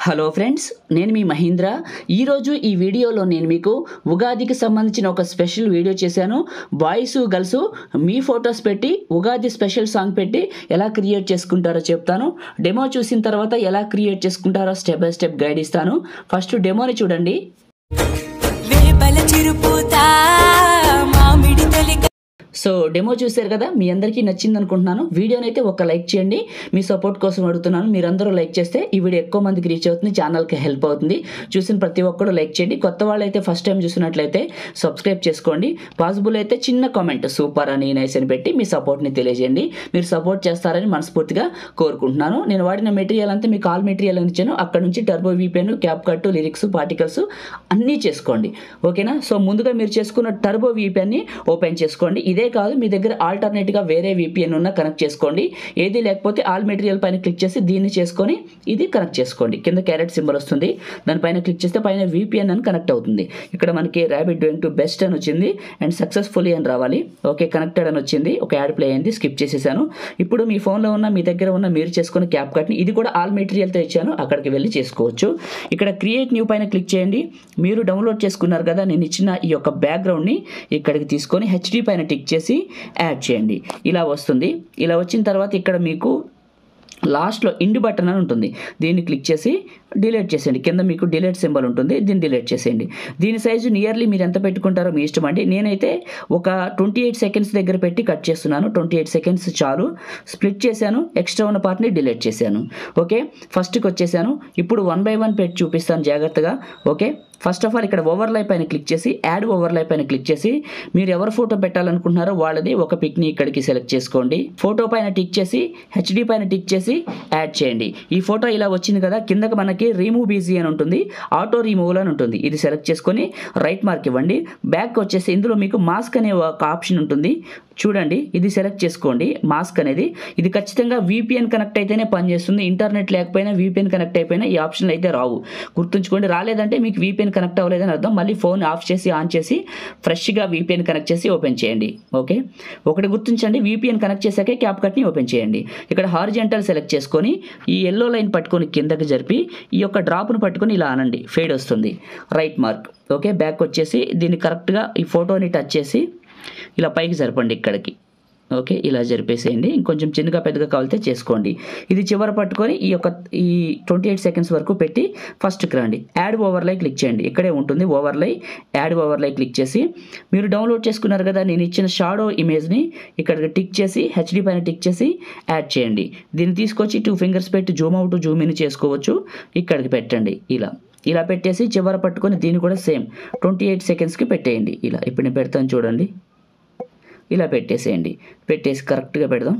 Hello friends, నేను మీ మహేంద్ర. ఈరోజు ఈ వీడియోలో నేను మీకు ఉగాదికి సంబంధించిన ఒక స్పెషల్ వీడియో చేశాను. బాయ్స్ గర్ల్స్ మీ ఫొటోస్ పెట్టి ఉగాది స్పెషల్ సాంగ్ పెట్టి ఎలా క్రియేట్ చేసుకుంటారో చెప్తాను. డెమో చూసిన తర్వాత ఎలా క్రియేట్ చేసుకుంటారో స్టెప్ బై స్టెప్ గైడ్ ఇస్తాను. ఫస్ట్ డెమోని చూడండి. సో డెమో చూశారు కదా, మీ అందరికీ నచ్చింది అనుకుంటున్నాను. వీడియోని అయితే ఒక లైక్ చేయండి, మీ సపోర్ట్ కోసం అడుగుతున్నాను. మీరందరూ లైక్ చేస్తే ఈ వీడియో ఎక్కువ మందికి రీచ్ అవుతుంది, ఛానల్కి హెల్ప్ అవుతుంది. చూసిన ప్రతి ఒక్కరు లైక్ చేయండి. కొత్త వాళ్ళు అయితే ఫస్ట్ టైం చూసినట్లయితే సబ్స్క్రైబ్ చేసుకోండి. పాసిబుల్ అయితే చిన్న కామెంట్ సూపర్ అని నైస్ అని పెట్టి మీ సపోర్ట్ని తెలియజేయండి. మీరు సపోర్ట్ చేస్తారని మనస్ఫూర్తిగా కోరుకుంటున్నాను. నేను వాడిన మెటీరియల్ అంతా మీకు ఆల్ మెటీరియల్ అని ఇచ్చాను. అక్కడ నుంచి turbo VPN, cap cut, lyrics, particles అన్నీ చేసుకోండి. ఓకేనా? సో ముందుగా మీరు చేసుకున్న టర్బో VPNని ఓపెన్ చేసుకోండి. ఇదే కాదు, మీ దగ్గర ఆల్టర్నేట్గా వేరే VPN ఉన్న కనెక్ట్ చేసుకోండి. ఏది లేకపోతే ఆల్ మెటీరియల్ పైన క్లిక్ చేసి దీన్ని చేసుకొని ఇది కనెక్ట్ చేసుకోండి. కింద క్యారెట్ సింబల్ వస్తుంది, దానిపైన క్లిక్ చేస్తే పైన VPN అని కనెక్ట్ అవుతుంది. ఇక్కడ మనకి ర్యాబిట్ డూయింగ్ టు బెస్ట్ అని వచ్చింది అండ్ సక్సెస్ఫుల్లీ అని రావాలి. ఓకే, కనెక్టెడ్ అని వచ్చింది. ఒక యాడ్ ప్లే అయింది, స్కిప్ చేసేసాను. ఇప్పుడు మీ ఫోన్లో ఉన్న, మీ దగ్గర ఉన్న మీరు చేసుకున్న క్యాప్ కట్ని ఇది కూడా ఆల్ మెటీరియల్తో ఇచ్చాను, అక్కడికి వెళ్ళి చేసుకోవచ్చు. ఇక్కడ క్రియేట్ న్యూ పైన క్లిక్ చేయండి. మీరు డౌన్లోడ్ చేసుకున్నారు కదా నేను ఇచ్చిన ఈ యొక్క బ్యాక్గ్రౌండ్ని ఇక్కడికి తీసుకొని HD పైన టిక్ చేసి యాడ్ చేయండి. ఇలా వస్తుంది. ఇలా వచ్చిన తర్వాత ఇక్కడ మీకు లాస్ట్లో ఇండ్ బటన్ అని ఉంటుంది, దీన్ని క్లిక్ చేసి డిలీట్ చేసేయండి. కింద మీకు డిలీట్ సింబల్ ఉంటుంది, దీన్ని డిలీట్ చేసేయండి. దీని సైజు నియర్లీ మీరు ఎంత పెట్టుకుంటారో మీ ఇష్టం అండి. నేనైతే ఒక 28 సెకండ్స్ దగ్గర పెట్టి కట్ చేస్తున్నాను. 28 సెకండ్స్ చాలు. స్ప్లిట్ చేశాను, ఎక్స్ట్రా ఉన్న పార్ట్ని డిలీట్ చేశాను. ఓకే, ఫస్ట్కి వచ్చేసాను. ఇప్పుడు 1 by 1 పెట్టి చూపిస్తాను జాగ్రత్తగా. ఓకే, ఫస్ట్ ఆఫ్ ఆల్ ఇక్కడ ఓవర్లై పైన క్లిక్ చేసి యాడ్ ఓవర్లై పైన క్లిక్ చేసి మీరు ఎవరు ఫోటో పెట్టాలనుకుంటున్నారో వాళ్ళది ఒక పిక్ని ఇక్కడికి సెలెక్ట్ చేసుకోండి. ఫోటో పైన టిక్ చేసి HD పైన టిక్ చేసి యాడ్ చేయండి. ఈ ఫోటో ఇలా వచ్చింది కదా, కిందకి మనకి రిమూవ్ బీజీ అని ఉంటుంది, ఆటో రిమూవల్ అని ఉంటుంది. ఇది సెలెక్ట్ చేసుకొని రైట్ మార్క్ ఇవ్వండి. బ్యాక్ వచ్చేసి ఇందులో మీకు మాస్క్ అనే ఒక ఆప్షన్ ఉంటుంది, చూడండి. ఇది సెలెక్ట్ చేసుకోండి. మాస్క్ అనేది ఇది ఖచ్చితంగా VPN కనెక్ట్ అయితేనే పనిచేస్తుంది. ఇంటర్నెట్ లేకపోయినా VPN కనెక్ట్ అయిపోయినా ఈ ఆప్షన్లు అయితే రావు, గుర్తుంచుకోండి. రాలేదంటే మీకు VPN కనెక్ట్ అవ్వలేదని అర్థం. మళ్ళీ ఫోన్ ఆఫ్ చేసి ఆన్ చేసి ఫ్రెష్గా VPN కనెక్ట్ చేసి ఓపెన్ చేయండి. ఓకే, ఒకటి గుర్తుంచండి, VPN కనెక్ట్ చేశాకే క్యాప్ కట్ని ఓపెన్ చేయండి. ఇక్కడ హారిజంటల్ సెలెక్ట్ చేసుకొని ఈ ఎల్లో లైన్ పట్టుకొని కిందకి జరిపి ఈ యొక్క డ్రాప్ను పట్టుకొని ఇలా అనండి, ఫేడ్ వస్తుంది. Right mark. ఓకే, బ్యాక్ వచ్చేసి దీన్ని కరెక్ట్గా ఈ ఫోటోని టచ్ చేసి ఇలా పైకి జరపండి ఇక్కడికి. ఓకే, ఇలా జరిపేసేయండి. ఇంకొంచెం చిన్నగా పెద్దగా కావాలితే చేసుకోండి. ఇది చివర పట్టుకొని ఈ 28 సెకండ్స్ వరకు పెట్టి ఫస్ట్కి రండి. యాడ్ ఓవర్లై క్లిక్ చేయండి. ఇక్కడే ఉంటుంది ఓవర్లై. యాడ్ ఓవర్లై క్లిక్ చేసి మీరు డౌన్లోడ్ చేసుకున్నారు కదా నేను ఇచ్చిన షాడో ఇమేజ్ని ఇక్కడికి టిక్ చేసి HD పైన టిక్ చేసి యాడ్ చేయండి. దీన్ని తీసుకొచ్చి 2 ఫింగర్స్ పెట్టి జూమ్ అవుట్ జూమ్ ఇన్ చేసుకోవచ్చు. ఇక్కడికి పెట్టండి. ఇలా పెట్టేసి చివర పట్టుకొని దీన్ని కూడా సేమ్ 28 సెకండ్స్కి పెట్టేయండి. ఇప్పుడు నేను పెడతాను చూడండి. ఇలా పెట్టేసేయండి. పెట్టేసి కరెక్ట్గా పెడదాం.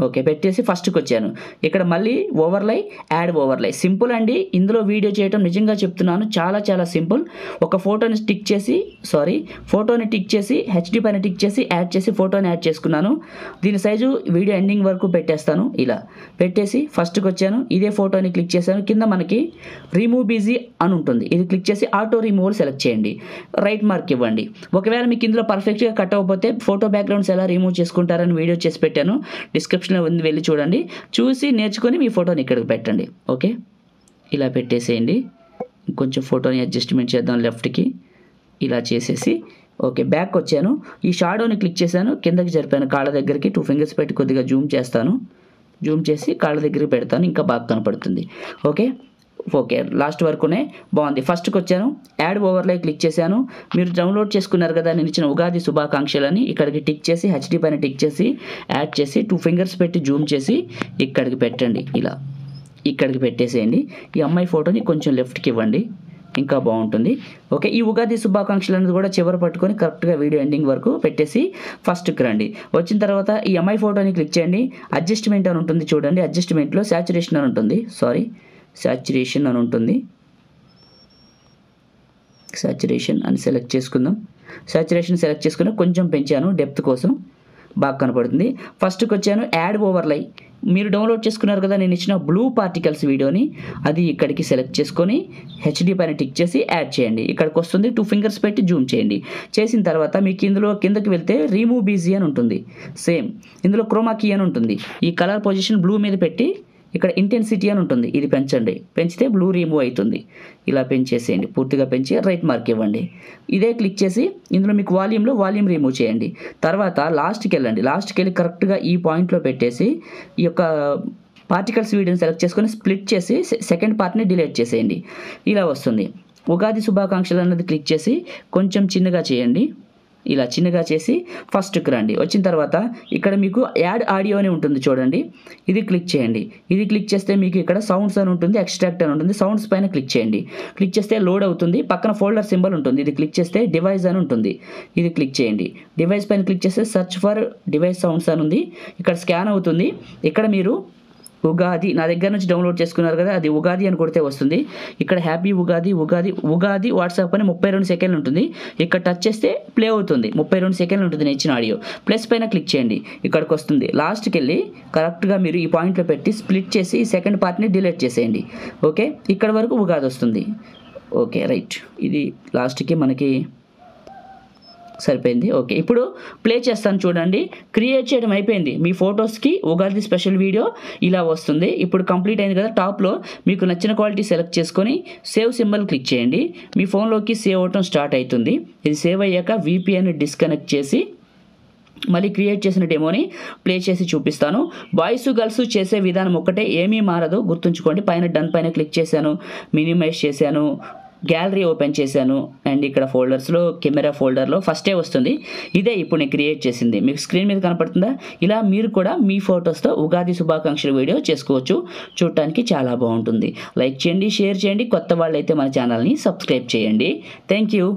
ఓకే, పెట్టేసి ఫస్ట్కి వచ్చాను. ఇక్కడ మళ్ళీ ఓవర్లై, యాడ్ ఓవర్లై. సింపుల్ అండి. ఇందులో వీడియో చేయడం నిజంగా చెప్తున్నాను చాలా చాలా సింపుల్. ఒక ఫోటోని టిక్ చేసి HD పైన టిక్ చేసి యాడ్ చేసి ఫోటోని యాడ్ చేసుకున్నాను. దీని సైజు వీడియో ఎండింగ్ వరకు పెట్టేస్తాను. ఇలా పెట్టేసి ఫస్ట్కి వచ్చాను. ఇదే ఫోటోని క్లిక్ చేశాను. కింద మనకి రిమూవ్ బీజీ అని ఉంటుంది, ఇది క్లిక్ చేసి ఆటో రిమూవల్ సెలెక్ట్ చేయండి. రైట్ మార్క్ ఇవ్వండి. ఒకవేళ మీకు ఇందులో పర్ఫెక్ట్గా కట్ అవ్వకపోతే ఫోటో బ్యాక్గ్రౌండ్స్ ఎలా రిమూవ్ చేసుకుంటారని వీడియో చేసి పెట్టాను, డిస్క్రిప్షన్లో వెళ్ళి చూడండి. చూసి నేర్చుకొని మీ ఫోటోని ఇక్కడికి పెట్టండి. ఓకే, ఇలా పెట్టేసేయండి. కొంచెం ఫోటోని అడ్జస్ట్మెంట్ చేద్దాం లెఫ్ట్కి. ఇలా చేసేసి ఓకే, బ్యాక్ వచ్చాను. ఈ షాడోని క్లిక్ చేశాను, కిందకి జరిపాను కాళ్ళ దగ్గరికి. 2 ఫింగర్స్ పెట్టి కొద్దిగా జూమ్ చేస్తాను. జూమ్ చేసి కాళ్ళ దగ్గరికి పెడతాను, ఇంకా బాగా కనపడుతుంది. ఓకే, లాస్ట్ వరకునే బాగుంది. ఫస్ట్కి వచ్చాను, యాడ్ ఓవర్లై క్లిక్ చేశాను. మీరు డౌన్లోడ్ చేసుకున్నారు కదా నేను ఇచ్చిన ఉగాది శుభాకాంక్షలని ఇక్కడికి టిక్ చేసి HD పైన టిక్ చేసి యాడ్ చేసి 2 ఫింగర్స్ పెట్టి జూమ్ చేసి ఇక్కడికి పెట్టండి. ఇక్కడికి పెట్టేసేయండి. ఈ అమ్మాయి ఫోటోని కొంచెం లెఫ్ట్కి ఇవ్వండి, ఇంకా బాగుంటుంది. ఓకే, ఈ ఉగాది శుభాకాంక్షలు అనేది కూడా చివరి పట్టుకొని కరెక్ట్గా వీడియో ఎండింగ్ వరకు పెట్టేసి ఫస్ట్కి రండి. వచ్చిన తర్వాత ఈ అమ్మాయి ఫోటోని క్లిక్ చేయండి. అడ్జస్ట్మెంట్ అని ఉంటుంది చూడండి. అడ్జస్ట్మెంట్లో శాచురేషన్ అని ఉంటుంది, శాచురేషన్ అని సెలెక్ట్ చేసుకుందాం. శాచురేషన్ సెలెక్ట్ చేసుకుని కొంచెం పెంచాను డెప్త్ కోసం, బాగా కనపడుతుంది. ఫస్ట్కి వచ్చాను, యాడ్ ఓవర్లై. మీరు డౌన్లోడ్ చేసుకున్నారు కదా నేను ఇచ్చిన బ్లూ పార్టికల్స్ వీడియోని, అది ఇక్కడికి సెలెక్ట్ చేసుకొని HD పైన టిక్ చేసి యాడ్ చేయండి. ఇక్కడికి వస్తుంది. 2 ఫింగర్స్ పెట్టి జూమ్ చేయండి. చేసిన తర్వాత మీకు ఇందులో కిందకి వెళ్తే రిమూవ్ బీజీ అని ఉంటుంది. సేమ్ ఇందులో క్రోమా కీ అని ఉంటుంది. ఈ కలర్ పొజిషన్ బ్లూ మీద పెట్టి ఇక్కడ ఇంటెన్సిటీ అని ఉంటుంది, ఇది పెంచండి. పెంచితే బ్లూ రిమూవ్ అవుతుంది. ఇలా పెంచేసేయండి, పూర్తిగా పెంచి రైట్ మార్క్ ఇవ్వండి. ఇదే క్లిక్ చేసి ఇందులో మీకు వాల్యూమ్ రిమూవ్ చేయండి. తర్వాత లాస్ట్కి వెళ్ళి కరెక్ట్గా ఈ పాయింట్లో పెట్టేసి ఈ యొక్క పార్టికల్స్ వీడియోని సెలెక్ట్ చేసుకొని స్ప్లిట్ చేసి సెకండ్ పార్ట్ని డిలీట్ చేసేయండి. ఇలా వస్తుంది. ఉగాది శుభాకాంక్షలు అన్నది క్లిక్ చేసి కొంచెం చిన్నగా చేయండి. ఇలా చిన్నగా చేసి ఫస్ట్కి రండి. వచ్చిన తర్వాత ఇక్కడ మీకు యాడ్ ఆడియో అని ఉంటుంది చూడండి, ఇది క్లిక్ చేయండి. ఇది క్లిక్ చేస్తే మీకు ఇక్కడ సౌండ్స్ అని ఉంటుంది, ఎక్స్ట్రాక్ట్ అని ఉంటుంది. సౌండ్స్ పైన క్లిక్ చేయండి. క్లిక్ చేస్తే లోడ్ అవుతుంది. పక్కన ఫోల్డర్ సింబల్ ఉంటుంది, ఇది క్లిక్ చేస్తే డివైస్ అని ఉంటుంది, ఇది క్లిక్ చేయండి. డివైస్ పైన క్లిక్ చేస్తే సెర్చ్ ఫర్ డివైస్ సౌండ్స్ అని ఉంది. ఇక్కడ స్కాన్ అవుతుంది. ఇక్కడ మీరు ఉగాది నా దగ్గర నుంచి డౌన్లోడ్ చేసుకున్నారు కదా, అది ఉగాది అని కొడితే వస్తుంది. ఇక్కడ హ్యాపీ ఉగాది వాట్సాప్ అని 32 సెకండ్లు ఉంటుంది. ఇక్కడ టచ్ చేస్తే ప్లే అవుతుంది. 32 సెకండ్లు ఉంటుంది నేను ఇచ్చిన ఆడియో. ప్లస్ పైన క్లిక్ చేయండి, ఇక్కడికి వస్తుంది. లాస్ట్కి వెళ్ళి కరెక్ట్గా మీరు ఈ పాయింట్లో పెట్టి స్ప్లిట్ చేసి ఈ సెకండ్ పార్ట్ని డిలీట్ చేసేయండి. ఓకే, ఇక్కడ వరకు ఉగాది వస్తుంది. ఓకే రైట్, ఇది లాస్ట్కి మనకి సరిపోయింది. ఓకే, ఇప్పుడు ప్లే చేస్తాను చూడండి. క్రియేట్ చేయడం అయిపోయింది. మీ ఫొటోస్కి ఉగాది స్పెషల్ వీడియో ఇలా వస్తుంది. ఇప్పుడు కంప్లీట్ అయింది కదా. టాప్లో మీకు నచ్చిన క్వాలిటీ సెలెక్ట్ చేసుకొని సేవ్ సింబల్ క్లిక్ చేయండి. మీ ఫోన్లోకి సేవ్ అవటం స్టార్ట్ అవుతుంది. ఇది సేవ్ అయ్యాక VPN డిస్కనెక్ట్ చేసి మళ్ళీ క్రియేట్ చేసిన డెమోని ప్లే చేసి చూపిస్తాను. బాయ్స్ గర్ల్స్ చేసే విధానం ఒక్కటే, ఏమీ మారదు, గుర్తుంచుకోండి. పైన డన్ పైన క్లిక్ చేశాను, మినిమైజ్ చేశాను, గ్యాలరీ ఓపెన్ చేశాను, అండ్ ఇక్కడ ఫోల్డర్స్లో కెమెరా ఫోల్డర్లో ఫస్టే వస్తుంది. ఇదే ఇప్పుడు నేను క్రియేట్ చేసింది, మీకు స్క్రీన్ మీద కనపడుతుందా? ఇలా మీరు కూడా మీ ఫొటోస్తో ఉగాది శుభాకాంక్షల వీడియో చేసుకోవచ్చు. చూడటానికి చాలా బాగుంటుంది. లైక్ చేయండి, షేర్ చేయండి. కొత్త వాళ్ళు అయితే మన ఛానల్ని సబ్స్క్రైబ్ చేయండి. Thank you.